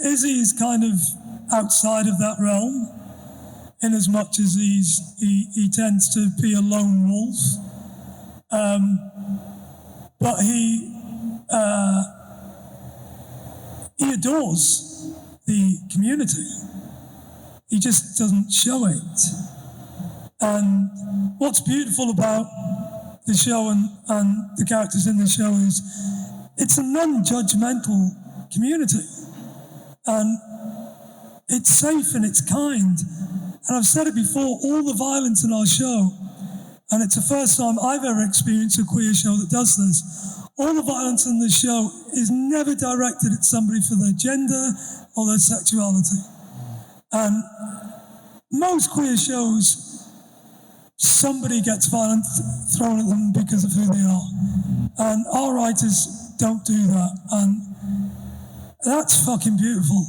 Izzy is kind of outside of that realm, in as much as he tends to be a lone wolf. But he adores the community. He just doesn't show it. And what's beautiful about the show and the characters in the show is it's a non-judgmental community. And it's safe and it's kind. And I've said it before, all the violence in our show, and it's the first time I've ever experienced a queer show that does this, all the violence in the show is never directed at somebody for their gender or their sexuality. And most queer shows, somebody gets violence thrown at them because of who they are. And our writers don't do that. And that's fucking beautiful.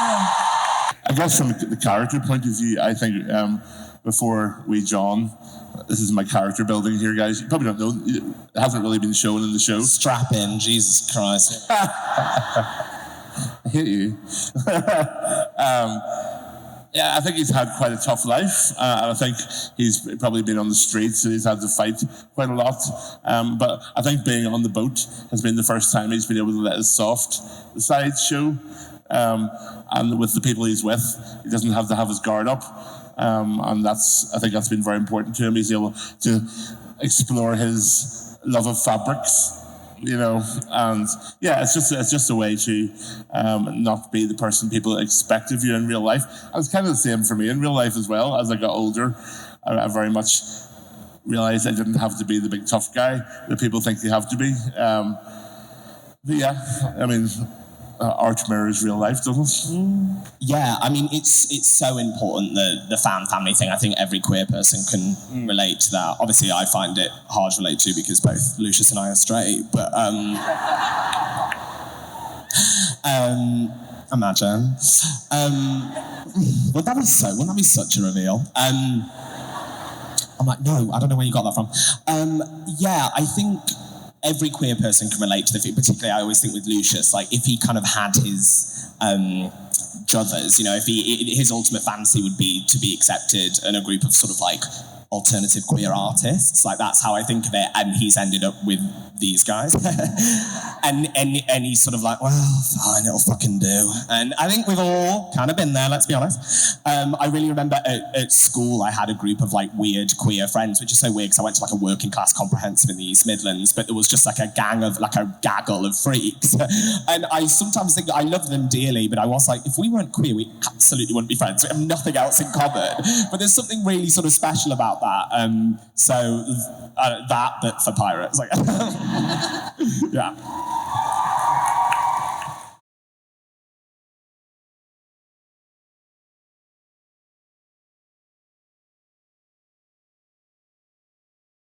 Yeah. I guess from the character point of view, I think before Wee John, this is my character building here, guys. You probably don't know, it hasn't really been shown in the show. Strap in, Jesus Christ. I hate you. Yeah, I think he's had quite a tough life, and I think he's probably been on the streets and he's had to fight quite a lot. But I think being on the boat has been the first time he's been able to let his soft side show. And with the people he's with, he doesn't have to have his guard up. And I think that's been very important to him. He's able to explore his love of fabrics, and yeah, it's just a way to not be the person people expect of you in real life. And it's kind of the same for me in real life as well. As I got older, I very much realized I didn't have to be the big tough guy that people think you have to be. But yeah, I mean, art mirrors real life, doesn't it? Yeah, I mean, it's so important, the fan family thing. I think every queer person can relate to that. Obviously, I find it hard to relate to because both Lucius and I are straight, but imagine. Wouldn't that be such a reveal? I'm like, no, I don't know where you got that from. Yeah, I think every queer person can relate to the film. Particularly, I always think with Lucius, like if he kind of had his druthers, if his ultimate fantasy would be to be accepted in a group of sort of like alternative queer artists, like that's how I think of it. And he's ended up with these guys, and he's sort of like, well, fine, it'll fucking do. And I think we've all kind of been there. Let's be honest. I really remember at school I had a group of like weird queer friends, which is so weird because I went to like a working class comprehensive in the East Midlands, but there was just like a gaggle of freaks. And I sometimes think that I love them dearly, but I was like, if we weren't queer, we absolutely wouldn't be friends. We have nothing else in common. But there's something really sort of special about that. So that, but for pirates, like, yeah.